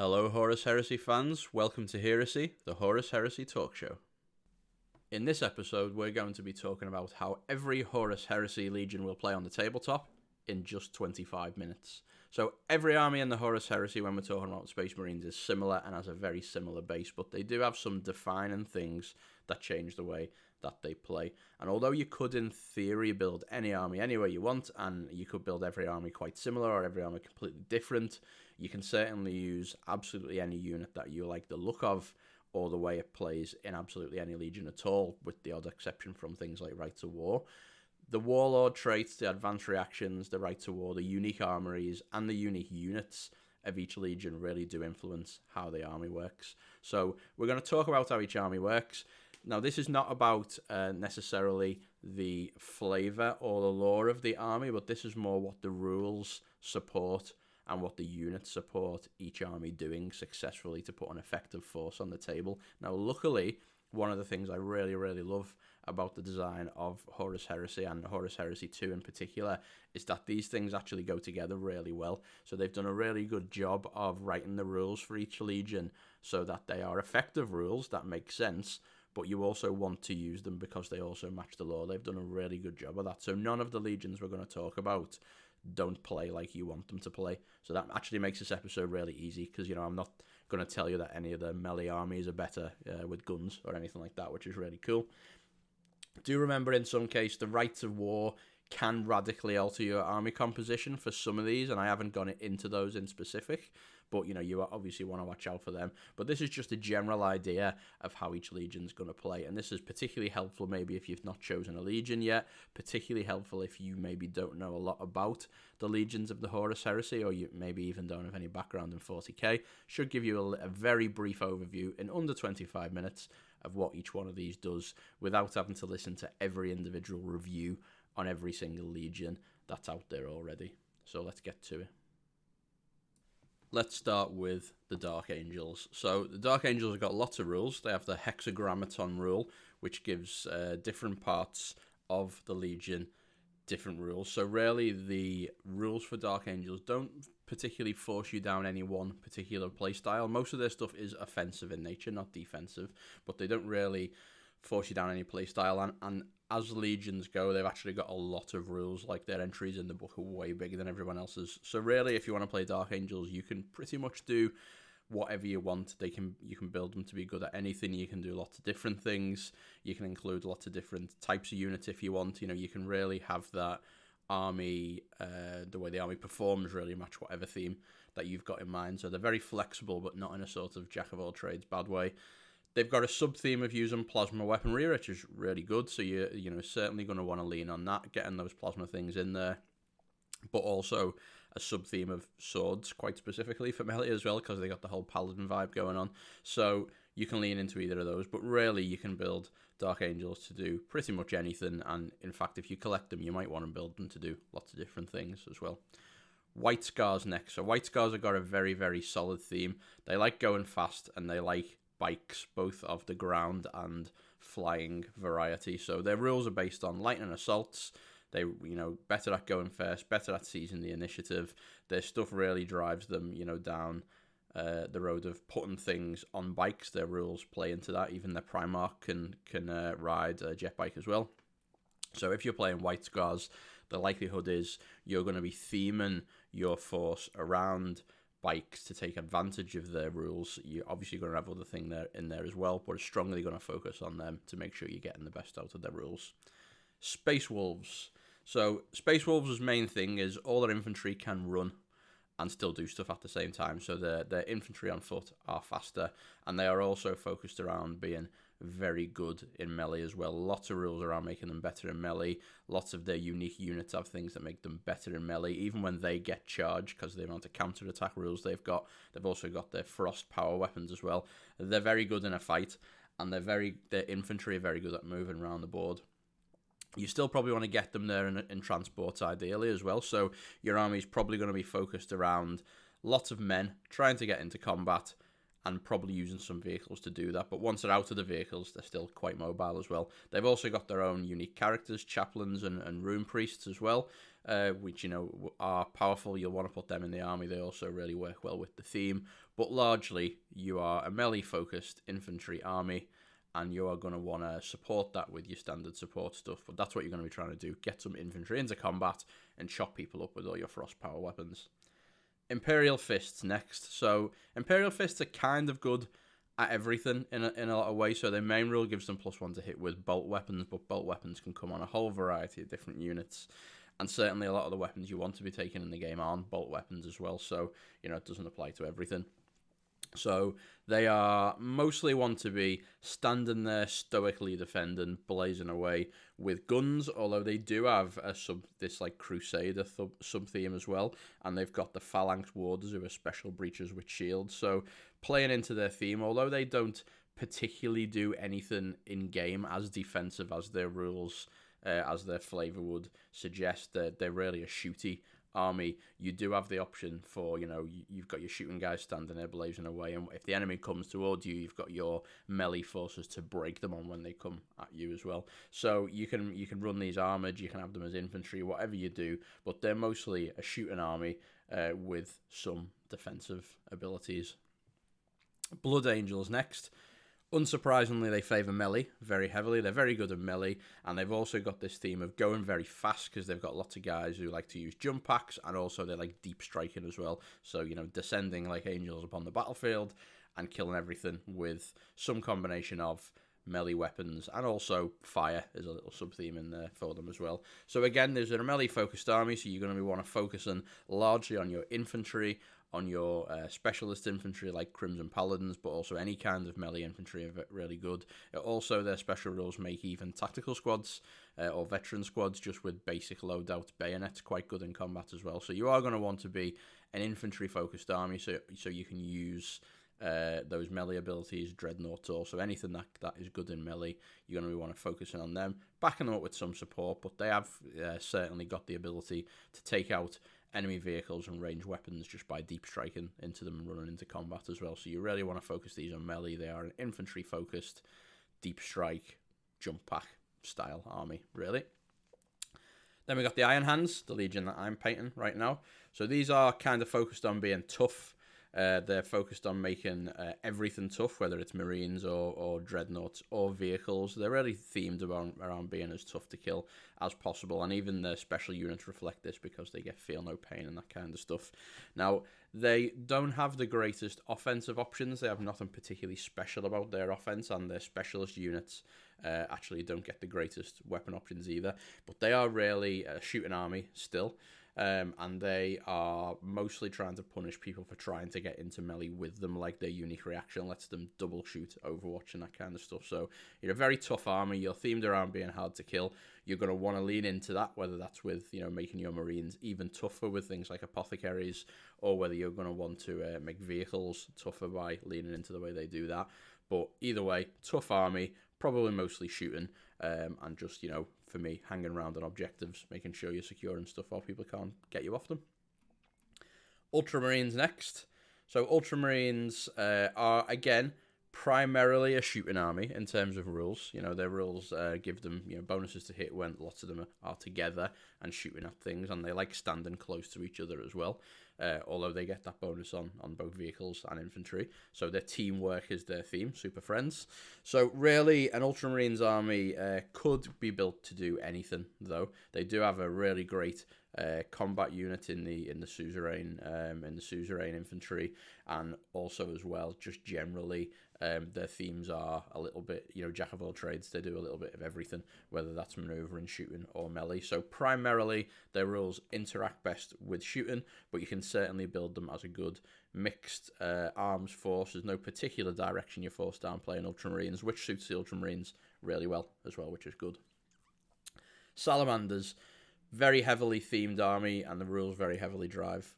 Hello Horus Heresy fans, welcome to Heresy, the Horus Heresy talk show. In this episode we're going to be talking about how every Horus Heresy Legion will play on the tabletop in just 25 minutes. So every army in the Horus Heresy when we're talking about Space Marines is similar and has a very similar base, but they do have some defining things that change the way that they play. And although you could in theory build any army any way you want, and you could build every army quite similar or every army completely different, you can certainly use absolutely any unit that you like the look of or the way it plays in absolutely any legion at all, with the odd exception from things like Right to War. The Warlord traits, the advanced reactions, the Right to War, the unique armories, and the unique units of each legion really do influence how the army works. So we're going to talk about how each army works. Now, this is not about necessarily the flavour or the lore of the army, but this is more what the rules support and what the units support each army doing successfully to put an effective force on the table. Now, luckily, one of the things I really, really love about the design of Horus Heresy and Horus Heresy 2 in particular is that these things actually go together really well. So they've done a really good job of writing the rules for each legion so that they are effective rules that make sense, but you also want to use them because they also match the lore. They've done a really good job of that. So none of the legions we're going to talk about don't play like you want them to play. So that actually makes this episode really easy because, I'm not going to tell you that any of the melee armies are better with guns or anything like that, which is really cool. Do remember, in some case, the Right to War can radically alter your army composition for some of these, and I haven't gone into those in specific, but you obviously want to watch out for them. But this is just a general idea of how each legion's going to play, and this is particularly helpful maybe if you've not chosen a legion yet, particularly helpful if you maybe don't know a lot about the legions of the Horus Heresy, or you maybe even don't have any background in 40k. Should give you a very brief overview in under 25 minutes of what each one of these does without having to listen to every individual review on every single legion that's out there already. So let's get to it. Let's start with the Dark Angels. So the Dark Angels have got lots of rules. They have the hexagrammaton rule, which gives different parts of the legion different rules. So really the rules for Dark Angels don't particularly force you down any one particular playstyle. Most of their stuff is offensive in nature, not defensive, but they don't really force you down any playstyle. And as legions go, they've actually got a lot of rules. Like, their entries in the book are way bigger than everyone else's. So really, if you want to play Dark Angels, you can pretty much do whatever you want. You can build them to be good at anything. You can do lots of different things. You can include lots of different types of units if you want. You can really have that army, the way the army performs really match whatever theme that you've got in mind. So they're very flexible, but not in a sort of jack of all trades bad way. They've got a sub-theme of using plasma weaponry, which is really good. So you're certainly going to want to lean on that, getting those plasma things in there. But also a sub-theme of swords, quite specifically for melee as well, because they got the whole paladin vibe going on. So you can lean into either of those. But really, you can build Dark Angels to do pretty much anything. And in fact, if you collect them, you might want to build them to do lots of different things as well. White Scars next. So White Scars have got a very, very solid theme. They like going fast, and they like bikes, both of the ground and flying variety. So their rules are based on lightning assaults. They, better at going first, better at seizing the initiative. Their stuff really drives them, down the road of putting things on bikes. Their rules play into that. Even their Primarch can ride a jet bike as well. So if you're playing White Scars, the likelihood is you're going to be theming your force around bikes to take advantage of their rules. You're obviously going to have other things in there as well, but it's strongly going to focus on them to make sure you're getting the best out of their rules. Space Wolves. So Space Wolves' main thing is all their infantry can run and still do stuff at the same time. So their infantry on foot are faster, and they are also focused around being very good in melee as well. Lots of rules around making them better in melee. Lots of their unique units have things that make them better in melee, even when they get charged, because of the amount of counter-attack rules they've got. They've also got their frost power weapons as well. They're very good in a fight, and their infantry are very good at moving around the board. You still probably want to get them there in transports ideally as well, so your army's probably going to be focused around lots of men trying to get into combat, and probably using some vehicles to do that. But once they're out of the vehicles, they're still quite mobile as well. They've also got their own unique characters, chaplains and rune priests as well, which, are powerful. You'll want to put them in the army. They also really work well with the theme. but largely you are a melee-focused infantry army, and you are going to want to support that with your standard support stuff. But that's what you're going to be trying to do: get some infantry into combat and chop people up with all your frost power weapons. Imperial Fists next. So Imperial Fists are kind of good at everything in a lot of ways. So their main rule gives them +1 to hit with bolt weapons, but bolt weapons can come on a whole variety of different units. And certainly a lot of the weapons you want to be taking in the game aren't bolt weapons as well. So, it doesn't apply to everything. So they are mostly want to be standing there stoically defending, blazing away with guns, although they do have this like Crusader sub-theme as well, and they've got the Phalanx Warders who are special breachers with shields. So playing into their theme, although they don't particularly do anything in-game as defensive as their rules, as their flavour would suggest, that they're really a shooty army. You do have the option for, you've got your shooting guys standing there blazing away, and if the enemy comes towards you, you've got your melee forces to break them on when they come at you as well. So you can run these armoured, you can have them as infantry, whatever you do, but they're mostly a shooting army with some defensive abilities. Blood Angels next. Unsurprisingly, they favour melee very heavily. They're very good at melee, and they've also got this theme of going very fast because they've got lots of guys who like to use jump packs, and also they like deep striking as well. So, descending like angels upon the battlefield and killing everything with some combination of melee weapons, and also fire is a little sub-theme in there for them as well. So again, there's a melee-focused army, so you're going to want to focusing largely on your infantry, on your specialist infantry like Crimson Paladins, but also any kind of melee infantry are really good. Also, their special rules make even tactical squads or veteran squads just with basic loadout bayonets quite good in combat as well. So you are going to want to be an infantry-focused army, so you can use those melee abilities, dreadnoughts, also anything that is good in melee. You're going to want to focusing on them, backing them up with some support, but they have certainly got the ability to take out enemy vehicles and range weapons just by deep striking into them and running into combat as well. So you really want to focus these on melee. They are an infantry focused deep strike jump pack style army, really. Then we got the Iron Hands, the Legion that I'm painting right now. So these are kind of focused on being tough. They're focused on making everything tough, whether it's Marines or Dreadnoughts or vehicles. They're really themed around being as tough to kill as possible, and even the special units reflect this because they get feel no pain and that kind of stuff. Now, they don't have the greatest offensive options. They have nothing particularly special about their offense, and their specialist units actually don't get the greatest weapon options either. But they are really a shooting army still. And they are mostly trying to punish people for trying to get into melee with them, like their unique reaction lets them double shoot Overwatch and that kind of stuff. So you're a very tough army. You're themed around being hard to kill. You're going to want to lean into that, whether that's with making your Marines even tougher with things like apothecaries, or whether you're going to want to make vehicles tougher by leaning into the way they do that. But either way, tough army, probably mostly shooting, and just, for me, hanging around on objectives, making sure you're securing stuff while people can't get you off them. Ultramarines next. So Ultramarines are, again, primarily a shooting army in terms of rules. Their rules give them bonuses to hit when lots of them are together and shooting at things, and they like standing close to each other as well. Although they get that bonus on both vehicles and infantry. So their teamwork is their theme, super friends. So really, an Ultramarines army could be built to do anything, though. They do have a really great combat unit in the suzerain infantry, and also as well, just generally, their themes are a little bit, jack of all trades. They do a little bit of everything, whether that's maneuvering, shooting, or melee. So primarily, their rules interact best with shooting, but you can certainly build them as a good mixed arms force. There's no particular direction you're forced down playing Ultramarines, which suits the Ultramarines really well as well, which is good. Salamanders. Very heavily themed army, and the rules very heavily drive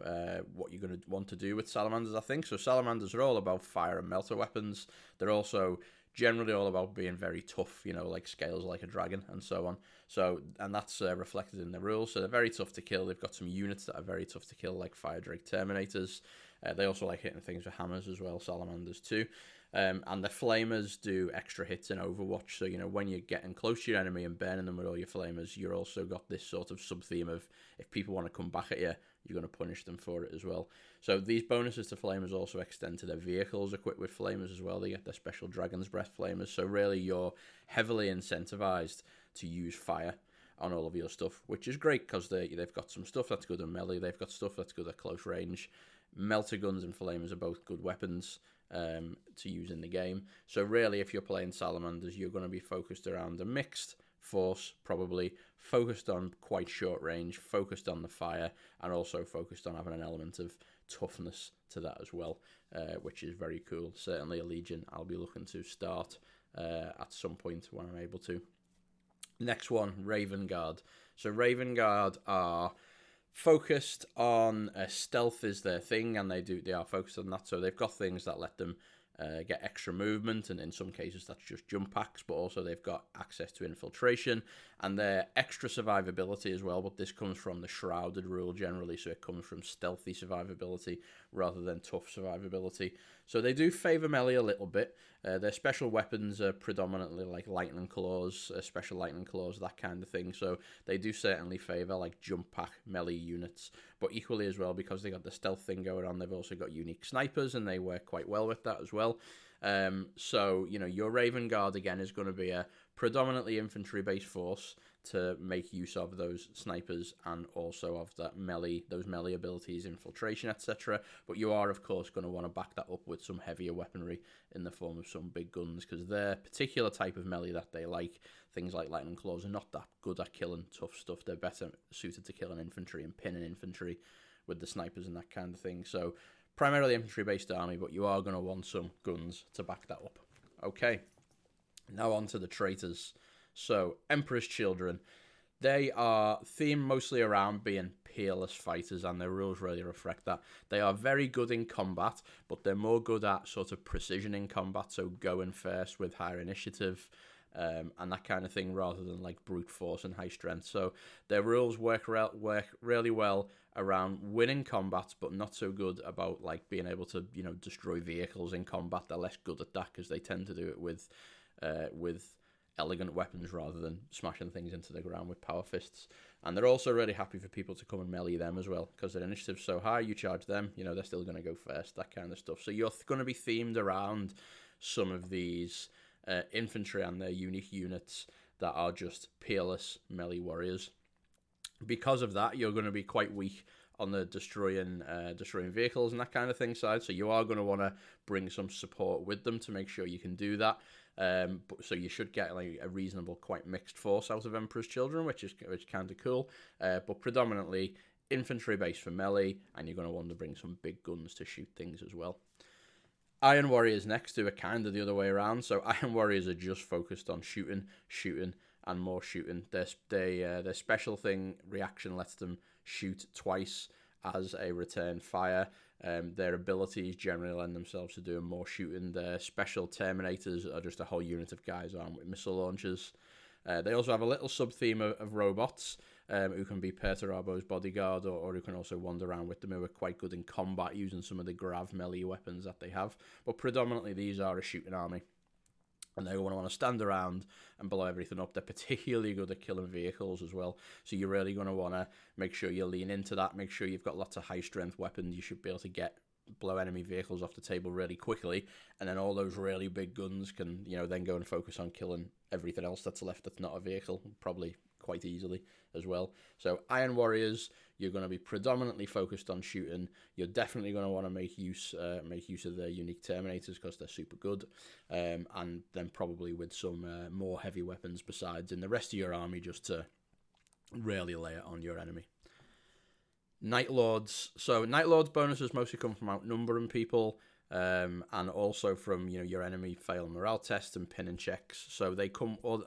what you're going to want to do with Salamanders, I think. So Salamanders are all about fire and melter weapons. They're also generally all about being very tough, like scales like a dragon and so on. So, and that's reflected in the rules. So they're very tough to kill. They've got some units that are very tough to kill, like Fire Drake Terminators. They also like hitting things with hammers as well, Salamanders too. And the Flamers do extra hits in Overwatch, so when you're getting close to your enemy and burning them with all your Flamers, you're also got this sort of sub-theme of, if people want to come back at you, you're going to punish them for it as well. So these bonuses to flamers also extend to their vehicles equipped with flamers as well. They get their special Dragon's Breath flamers. So really, you're heavily incentivized to use fire on all of your stuff, which is great because they've got some stuff that's good at melee. They've got stuff that's good at close range. Melter guns and flamers are both good weapons to use in the game. So really, if you're playing Salamanders, you're going to be focused around a mixed force, probably focused on quite short range, focused on the fire, and also focused on having an element of toughness to that as well, which is very cool. Certainly a Legion I'll be looking to start at some point when I'm able to. Next one, Raven Guard. So Raven Guard are focused on stealth is their thing, and they are focused on that. So they've got things that let them get extra movement, and in some cases that's just jump packs, but also they've got access to infiltration and their extra survivability as well. But this comes from the Shrouded rule generally, so it comes from stealthy survivability rather than tough survivability. So they do favour melee a little bit. Their special weapons are predominantly like lightning claws, special lightning claws, that kind of thing. So they do certainly favour like jump pack melee units, but equally as well, because they got the stealth thing going on, they've also got unique snipers, and they work quite well with that as well. So, you know, your Raven Guard, again, is going to be a predominantly infantry-based force to make use of those snipers and also of that those melee abilities, infiltration, etc. But you are, of course, going to want to back that up with some heavier weaponry in the form of some big guns, because their particular type of melee that they like, things like lightning claws, are not that good at killing tough stuff. They're better suited to killing infantry and pinning infantry with the snipers and that kind of thing. So primarily infantry-based army, but you are going to want some guns to back that up. Okay, now on to the traitors. So, Emperor's Children. They are themed mostly around being peerless fighters, and their rules really reflect that. They are very good in combat, but they're more good at sort of precision in combat, so going first with higher initiative, and that kind of thing, rather than like brute force and high strength. So their rules work really well around winning combat, but not so good about like being able to, you know, destroy vehicles in combat. They're less good at that because they tend to do it with elegant weapons rather than smashing things into the ground with power fists. And they're also really happy for people to come and melee them as well, because their initiative's so high, you charge them, you know, they're still going to go first, that kind of stuff. So you're going to be themed around some of these infantry and their unique units that are just peerless melee warriors. Because of that, you're going to be quite weak on the destroying vehicles and that kind of thing side. So you are going to want to bring some support with them to make sure you can do that. So you should get like a reasonable, quite mixed force out of Emperor's Children, which is kind of cool. But predominantly infantry based for melee, and you're going to want to bring some big guns to shoot things as well. Iron Warriors next do it kind of the other way around. So Iron Warriors are just focused on shooting, and more shooting. Their special thing reaction lets them shoot twice as a return fire. Their abilities generally lend themselves to doing more shooting. Their special Terminators are just a whole unit of guys armed with missile launchers. They also have a little sub-theme of robots who can be Perturabo's bodyguard, or who can also wander around with them, who are quite good in combat using some of the grav melee weapons that they have. But predominantly these are a shooting army, and they want to stand around and blow everything up. They're particularly good at killing vehicles as well, so you're really going to want to make sure you lean into that, make sure you've got lots of high-strength weapons. You should be able to blow enemy vehicles off the table really quickly, and then all those really big guns can, you know, then go and focus on killing everything else that's left that's not a vehicle, probably quite easily as well. So Iron Warriors, you're going to be predominantly focused on shooting. You're definitely going to want to make use of their unique Terminators because they're super good, and then probably with some more heavy weapons besides in the rest of your army, just to really lay it on your enemy. Night Lords. So Night Lords bonuses mostly come from outnumbering people, and also from, you know, your enemy fail morale tests and pinning checks. So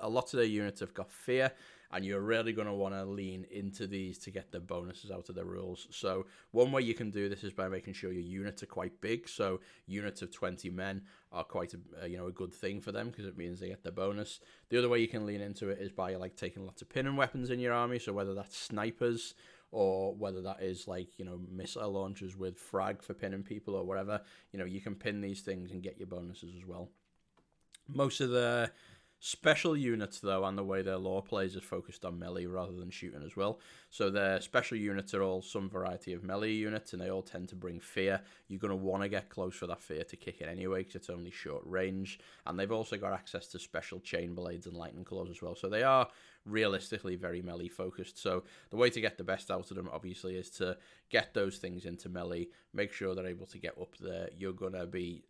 a lot of their units have got fear, and you're really going to want to lean into these to get the bonuses out of their rules. So one way you can do this is by making sure your units are quite big. So units of 20 men are quite a good thing for them, because it means they get their bonus. The other way you can lean into it is by like taking lots of pinning weapons in your army. So whether that's snipers, or whether that is like, you know, missile launchers with frag for pinning people or whatever, you know, you can pin these things and get your bonuses as well. Most of the Special units, though, and the way their lore plays is focused on melee rather than shooting as well. So their special units are all some variety of melee units, and they all tend to bring fear. You're going to want to get close for that fear to kick in anyway, because it's only short range. And they've also got access to special chain blades and lightning claws as well. So they are realistically very melee focused. So the way to get the best out of them, obviously, is to get those things into melee, make sure they're able to get up there. You're going to be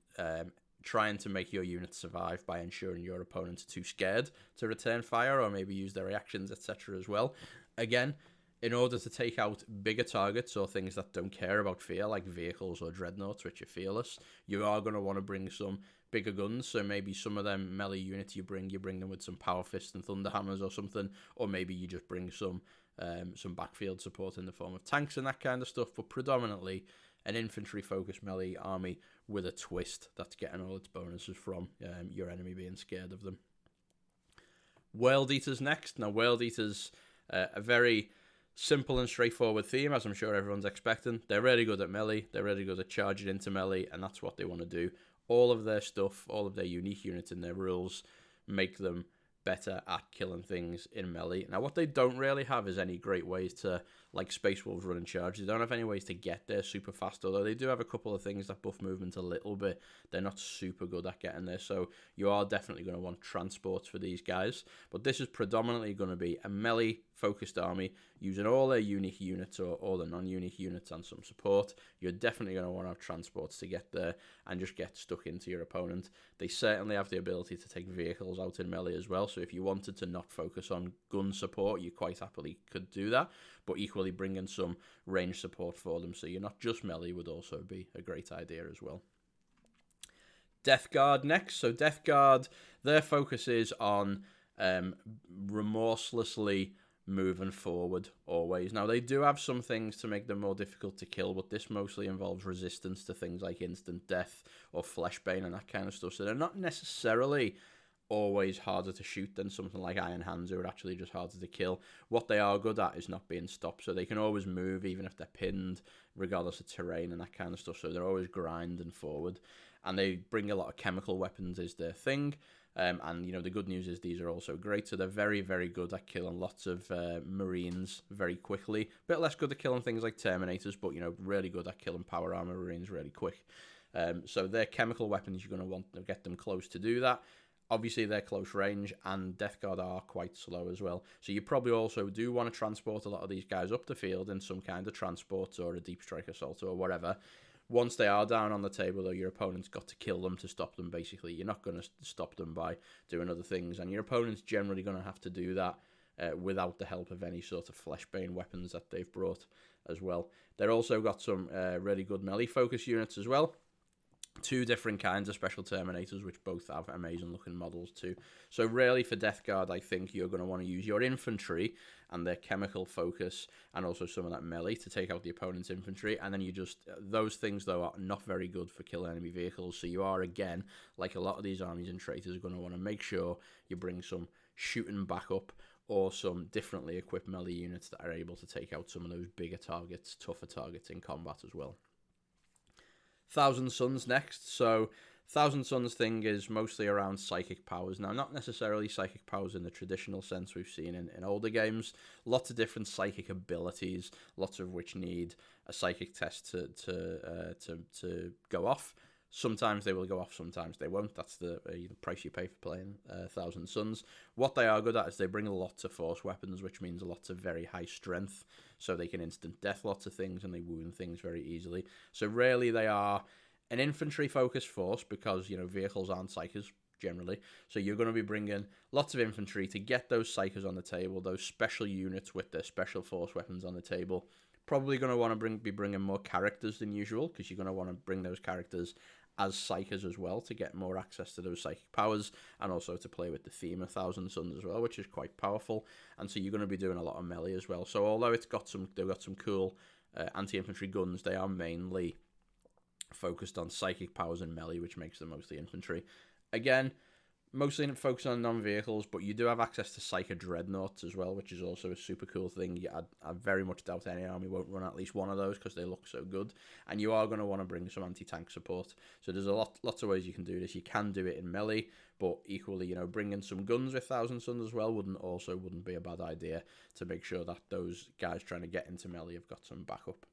trying to make your units survive by ensuring your opponents are too scared to return fire or maybe use their reactions, etc. as well. Again, in order to take out bigger targets or things that don't care about fear, like vehicles or dreadnoughts, which are fearless, you are going to want to bring some bigger guns. So maybe some of them melee units you bring them with some power fists and thunder hammers or something, or maybe you just bring some backfield support in the form of tanks and that kind of stuff. But predominantly an infantry-focused melee army with a twist that's getting all its bonuses from your enemy being scared of them. World Eaters next. Now, World Eaters, a very simple and straightforward theme, as I'm sure everyone's expecting. They're really good at melee. They're really good at charging into melee, and that's what they want to do. All of their stuff, all of their unique units and their rules make them better at killing things in melee. Now, what they don't really have is any great ways to, like Space Wolves run and charge. They don't have any ways to get there super fast, although they do have a couple of things that buff movement a little bit. They're not super good at getting there, so you are definitely going to want transports for these guys. But this is predominantly going to be a melee-focused army using all their unique units or all the non-unique units and some support. You're definitely going to want to have transports to get there and just get stuck into your opponent. They certainly have the ability to take vehicles out in melee as well, so if you wanted to not focus on gun support, you quite happily could do that, but equally bring in some range support for them, so you're not just melee would also be a great idea as well. Death Guard next. So Death Guard, their focus is on remorselessly moving forward always. Now, they do have some things to make them more difficult to kill, but this mostly involves resistance to things like instant death or fleshbane and that kind of stuff, so they're not necessarily always harder to shoot than something like Iron Hands, who are actually just harder to kill. What they are good at is not being stopped, so they can always move even if they're pinned, regardless of terrain and that kind of stuff, so they're always grinding forward. And they bring a lot of chemical weapons is their thing, and you know the good news is these are also great, so they're very, very good at killing lots of Marines very quickly. A bit less good at killing things like Terminators, but you know, really good at killing power armor Marines really quick. So their chemical weapons, you're going to want to get them close to do that. Obviously, they're close range, and Death Guard are quite slow as well. So you probably also do want to transport a lot of these guys up the field in some kind of transport or a deep strike assault or whatever. Once they are down on the table, though, your opponent's got to kill them to stop them, basically. You're not going to stop them by doing other things, and your opponent's generally going to have to do that without the help of any sort of fleshbane weapons that they've brought as well. They've also got some really good melee-focus units as well. 2 different kinds of special Terminators, which both have amazing looking models too. So really for Death Guard, I think you're going to want to use your infantry and their chemical focus and also some of that melee to take out the opponent's infantry. And then you just, those things though are not very good for killing enemy vehicles. So you are, again, like a lot of these armies and traitors, are going to want to make sure you bring some shooting backup or some differently equipped melee units that are able to take out some of those bigger targets, tougher targets in combat as well. Thousand Suns next. So Thousand Suns thing is mostly around psychic powers. Now, not necessarily psychic powers in the traditional sense we've seen in older games. Lots of different psychic abilities, lots of which need a psychic test to go off. Sometimes they will go off, sometimes they won't. That's the price you pay for playing Thousand Suns. What they are good at is they bring lots of force weapons, which means lots of very high strength, so they can instant death lots of things and they wound things very easily. So really they are an infantry-focused force because, you know, vehicles aren't psychers generally. So you're going to be bringing lots of infantry to get those psychers on the table, those special units with their special force weapons on the table. Probably going to want to be bringing more characters than usual because you're going to want to bring those characters as psychers as well to get more access to those psychic powers and also to play with the theme of Thousand Suns as well, which is quite powerful. And so you're going to be doing a lot of melee as well. So although they've got some cool anti-infantry guns, they are mainly focused on psychic powers and melee, which makes them mostly infantry. Again, Mostly focused on non-vehicles, but you do have access to Psyker Dreadnoughts as well, which is also a super cool thing. I very much doubt any army won't run at least one of those because they look so good. And you are going to want to bring some anti-tank support. So there's lots of ways you can do this. You can do it in melee, but equally, you know, bringing some guns with Thousand Suns as well wouldn't be a bad idea to make sure that those guys trying to get into melee have got some backup.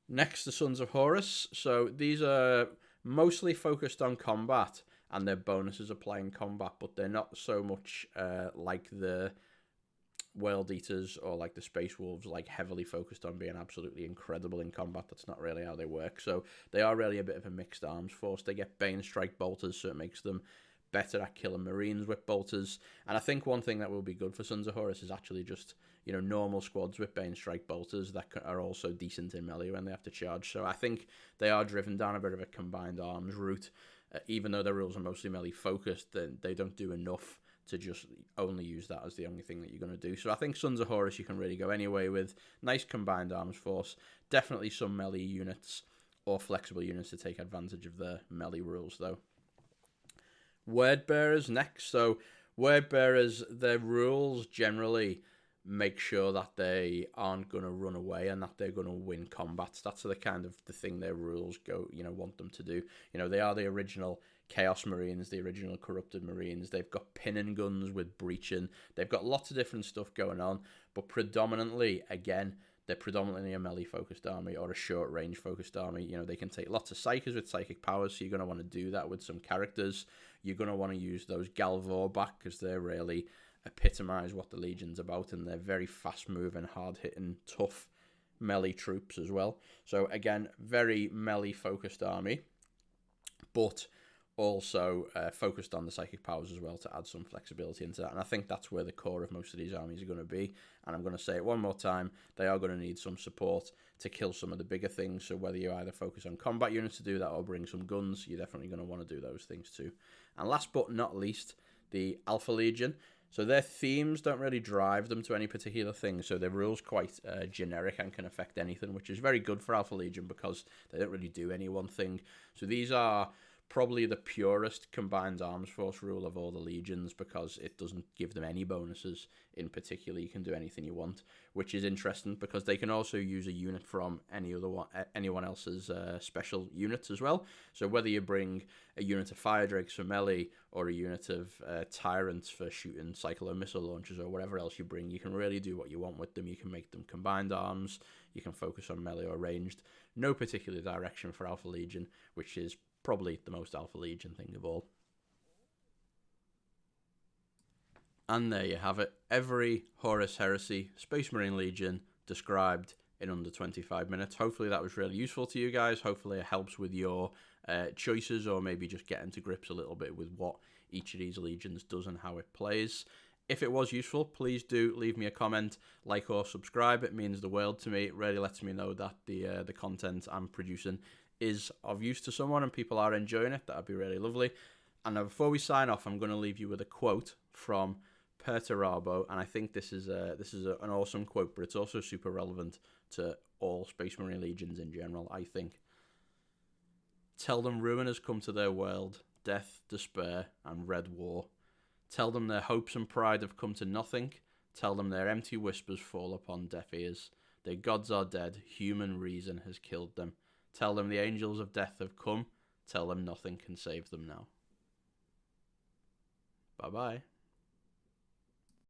Next, the Sons of Horus. So these are mostly focused on combat, and their bonuses apply in combat, but they're not so much like the World Eaters or like the Space Wolves, like heavily focused on being absolutely incredible in combat. That's not really how they work. So they are really a bit of a mixed arms force. They get Bane Strike Bolters, so it makes them better at killing Marines with bolters. And I think one thing that will be good for Sons of Horus is actually just, you know, normal squads with Bane Strike bolters that are also decent in melee when they have to charge. So I think they are driven down a bit of a combined arms route. Even though their rules are mostly melee focused, then they don't do enough to just only use that as the only thing that you're going to do. So I think Sons of Horus you can really go anyway with. Nice combined arms force. Definitely some melee units or flexible units to take advantage of the melee rules though. Word Bearers next. So Word Bearers, their rules generally make sure that they aren't going to run away and that they're going to win combats. That's the kind of the thing their rules go, you know, want them to do. You know, they are the original Chaos Marines, the original Corrupted Marines. They've got pinning guns with breaching. They've got lots of different stuff going on, but predominantly, again, they're predominantly a melee-focused army or a short-range focused army. You know, they can take lots of psychers with psychic powers, so you're going to want to do that with some characters. You're going to want to use those Galvor back because they're really epitomise what the Legion's about, and they're very fast-moving, hard-hitting, tough melee troops as well. So again, very melee-focused army, but also focused on the psychic powers as well to add some flexibility into that. And I think that's where the core of most of these armies are going to be. And I'm going to say it one more time, they are going to need some support to kill some of the bigger things. So whether you either focus on combat units to do that or bring some guns, you're definitely going to want to do those things too. And last but not least, the Alpha Legion. So their themes don't really drive them to any particular thing, so their rules quite generic and can affect anything, which is very good for Alpha Legion because they don't really do any one thing. So these are probably the purest combined arms force rule of all the legions because it doesn't give them any bonuses in particular. You can do anything you want, which is interesting because they can also use a unit from anyone else's special units as well. So whether you bring a unit of fire drakes for melee or a unit of tyrants for shooting cyclone missile launchers or whatever else you bring, you can really do what you want with them. You can make them combined arms, you can focus on melee or ranged. No particular direction for Alpha Legion, which is probably the most Alpha Legion thing of all. And there you have it. Every Horus Heresy Space Marine Legion described in under 25 minutes. Hopefully that was really useful to you guys. Hopefully it helps with your choices, or maybe just getting to grips a little bit with what each of these legions does and how it plays. If it was useful, please do leave me a comment, like or subscribe. It means the world to me. It really lets me know that the content I'm producing is of use to someone and people are enjoying it. That'd be really lovely. And now before we sign off, I'm going to leave you with a quote from Perturabo, and I think this is an awesome quote, but it's also super relevant to all Space Marine Legions in general, I think. Tell them ruin has come to their world, death, despair, and red war. Tell them their hopes and pride have come to nothing. Tell them their empty whispers fall upon deaf ears. Their gods are dead, human reason has killed them. Tell them the angels of death have come. Tell them nothing can save them now. Bye-bye.